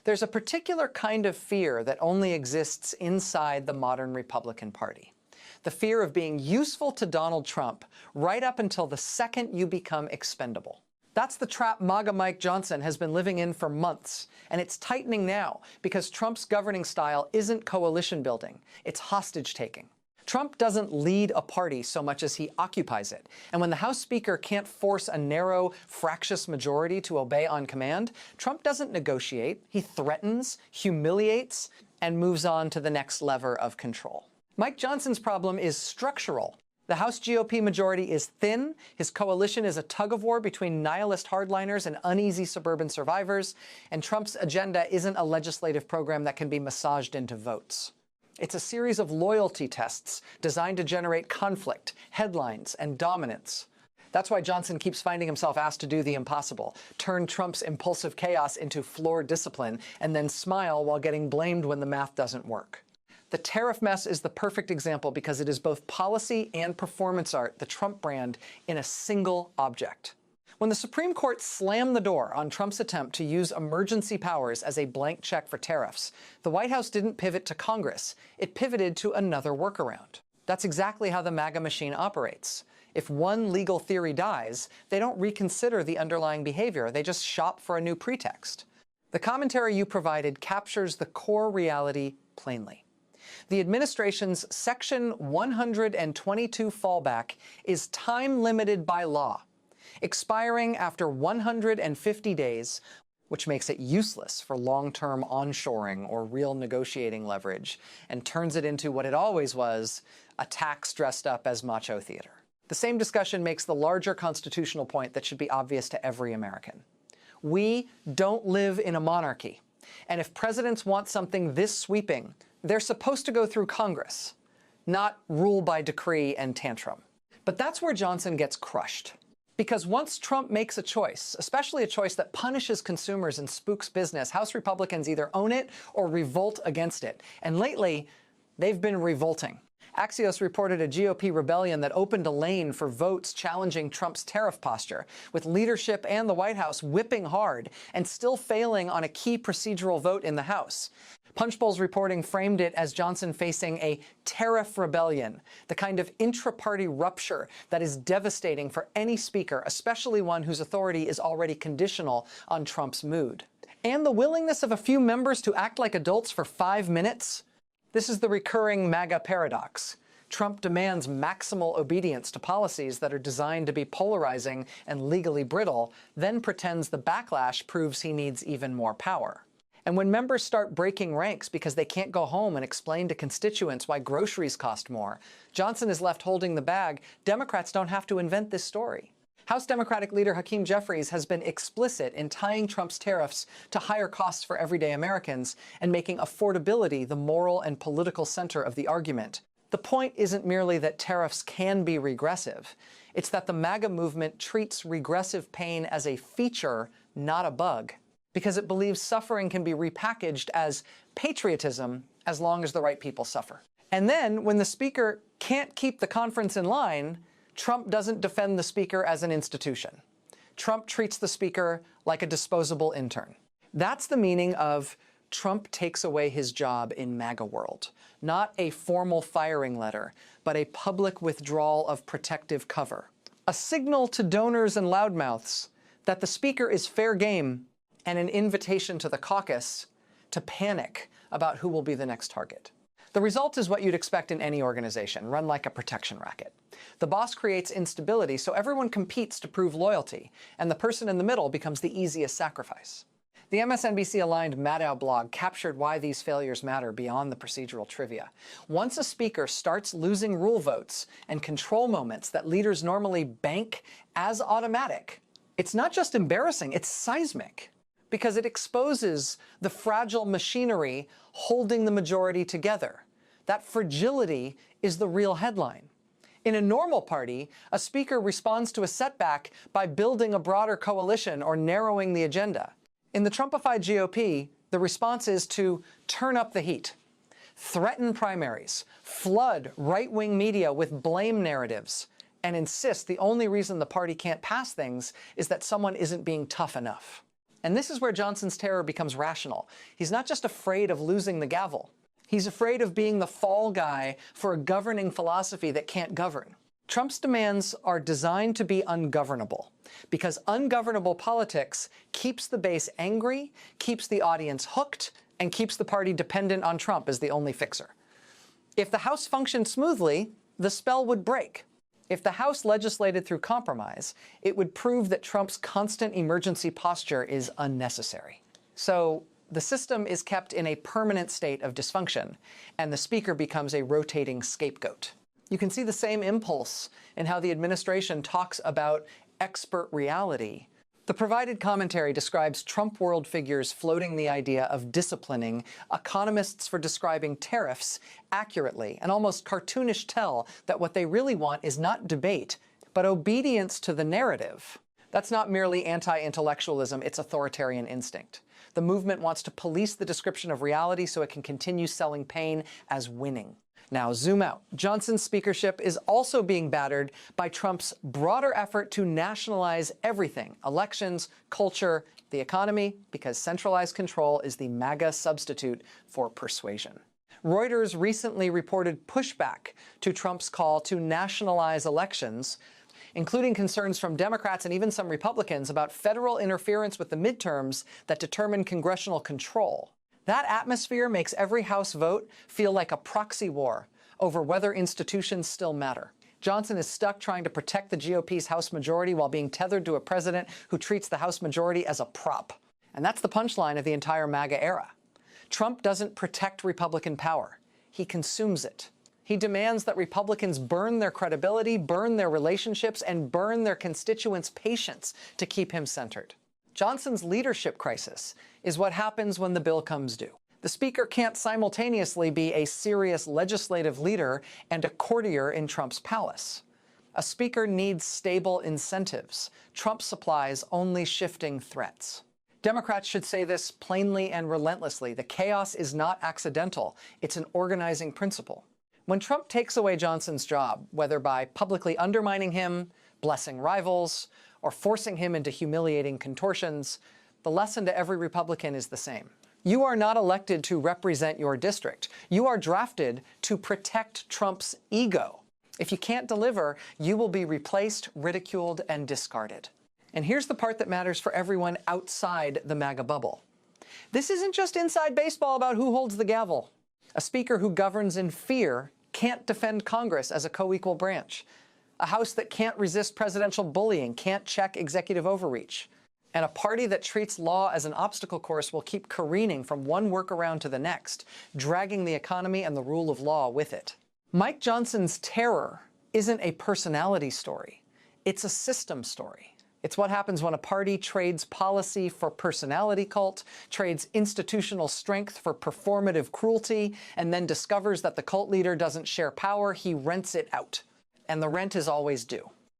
There's a particular kind of fear that only exists inside the modern Republican Party. The fear of being useful to Donald Trump right up until the second you become expendable. That's the trap MAGA Mike Johnson has been living in for months, and it's tightening now because Trump's governing style isn't coalition building, it's hostage taking. Trump doesn't lead a party so much as he occupies it. And when the House Speaker can't force a narrow, fractious majority to obey on command, Trump doesn't negotiate, he threatens, humiliates, and moves on to the next lever of control. Mike Johnson's problem is structural. The House GOP majority is thin, his coalition is a tug-of-war between nihilist hardliners and uneasy suburban survivors, and Trump's agenda isn't a legislative program that can be massaged into votes. It's a series of loyalty tests designed to generate conflict, headlines, and dominance. That's why Johnson keeps finding himself asked to do the impossible, turn Trump's impulsive chaos into floor discipline, and then smile while getting blamed when the math doesn't work. The tariff mess is the perfect example because it is both policy and performance art, the Trump brand, in a single object. When the Supreme Court slammed the door on Trump's attempt to use emergency powers as a blank check for tariffs, the White House didn't pivot to Congress. It pivoted to another workaround. That's exactly how the MAGA machine operates. If one legal theory dies, they don't reconsider the underlying behavior. They just shop for a new pretext. The commentary you provided captures the core reality plainly. The administration's Section 122 fallback is time-limited by law, expiring after 150 days, which makes it useless for long-term onshoring or real negotiating leverage, and turns it into what it always was, a tax dressed up as macho theater. The same discussion makes the larger constitutional point that should be obvious to every American. We don't live in a monarchy, and if presidents want something this sweeping, they're supposed to go through Congress, not rule by decree and tantrum. But that's where Johnson gets crushed. Because once Trump makes a choice, especially a choice that punishes consumers and spooks business, House Republicans either own it or revolt against it. And lately, they've been revolting. Axios reported a GOP rebellion that opened a lane for votes challenging Trump's tariff posture, with leadership and the White House whipping hard and still failing on a key procedural vote in the House. Punchbowl's reporting framed it as Johnson facing a tariff rebellion, the kind of intra-party rupture that is devastating for any speaker, especially one whose authority is already conditional on Trump's mood. And the willingness of a few members to act like adults for 5 minutes? This is the recurring MAGA paradox. Trump demands maximal obedience to policies that are designed to be polarizing and legally brittle, then pretends the backlash proves he needs even more power. And when members start breaking ranks because they can't go home and explain to constituents why groceries cost more, Johnson is left holding the bag. Democrats don't have to invent this story. House Democratic leader Hakeem Jeffries has been explicit in tying Trump's tariffs to higher costs for everyday Americans and making affordability the moral and political center of the argument. The point isn't merely that tariffs can be regressive. It's that the MAGA movement treats regressive pain as a feature, not a bug, because it believes suffering can be repackaged as patriotism as long as the right people suffer. And then, when the speaker can't keep the conference in line, Trump doesn't defend the speaker as an institution. Trump treats the speaker like a disposable intern. That's the meaning of Trump takes away his job in MAGA world. Not a formal firing letter, but a public withdrawal of protective cover. A signal to donors and loudmouths that the speaker is fair game, and an invitation to the caucus to panic about who will be the next target. The result is what you'd expect in any organization, run like a protection racket. The boss creates instability, so everyone competes to prove loyalty, and the person in the middle becomes the easiest sacrifice. The MSNBC-aligned Maddow blog captured why these failures matter beyond the procedural trivia. Once a speaker starts losing rule votes and control moments that leaders normally bank as automatic, it's not just embarrassing, it's seismic, because it exposes the fragile machinery holding the majority together. That fragility is the real headline. In a normal party, a speaker responds to a setback by building a broader coalition or narrowing the agenda. In the Trumpified GOP, the response is to turn up the heat, threaten primaries, flood right-wing media with blame narratives, and insist the only reason the party can't pass things is that someone isn't being tough enough. And this is where Johnson's terror becomes rational. He's not just afraid of losing the gavel. He's afraid of being the fall guy for a governing philosophy that can't govern. Trump's demands are designed to be ungovernable, because ungovernable politics keeps the base angry, keeps the audience hooked, and keeps the party dependent on Trump as the only fixer. If the House functioned smoothly, the spell would break. If the House legislated through compromise, it would prove that Trump's constant emergency posture is unnecessary. So the system is kept in a permanent state of dysfunction, and the Speaker becomes a rotating scapegoat. You can see the same impulse in how the administration talks about expert reality. The provided commentary describes Trump world figures floating the idea of disciplining economists for describing tariffs accurately, and almost cartoonish tell that what they really want is not debate, but obedience to the narrative. That's not merely anti-intellectualism, it's authoritarian instinct. The movement wants to police the description of reality so it can continue selling pain as winning. Now zoom out. Johnson's speakership is also being battered by Trump's broader effort to nationalize everything: elections, culture, the economy, because centralized control is the MAGA substitute for persuasion. Reuters recently reported pushback to Trump's call to nationalize elections, including concerns from Democrats and even some Republicans about federal interference with the midterms that determine congressional control. That atmosphere makes every House vote feel like a proxy war over whether institutions still matter. Johnson is stuck trying to protect the GOP's House majority while being tethered to a president who treats the House majority as a prop. And that's the punchline of the entire MAGA era. Trump doesn't protect Republican power. He consumes it. He demands that Republicans burn their credibility, burn their relationships, and burn their constituents' patience to keep him centered. Johnson's leadership crisis is what happens when the bill comes due. The Speaker can't simultaneously be a serious legislative leader and a courtier in Trump's palace. A Speaker needs stable incentives. Trump supplies only shifting threats. Democrats should say this plainly and relentlessly. The chaos is not accidental. It's an organizing principle. When Trump takes away Johnson's job, whether by publicly undermining him, blessing rivals, or forcing him into humiliating contortions, the lesson to every Republican is the same. You are not elected to represent your district. You are drafted to protect Trump's ego. If you can't deliver, you will be replaced, ridiculed, and discarded. And here's the part that matters for everyone outside the MAGA bubble. This isn't just inside baseball about who holds the gavel. A Speaker who governs in fear can't defend Congress as a co-equal branch. A House that can't resist presidential bullying can't check executive overreach. And a party that treats law as an obstacle course will keep careening from one workaround to the next, dragging the economy and the rule of law with it. Mike Johnson's terror isn't a personality story. It's a system story. It's what happens when a party trades policy for personality cult, trades institutional strength for performative cruelty, and then discovers that the cult leader doesn't share power, he rents it out. And the rent is always due.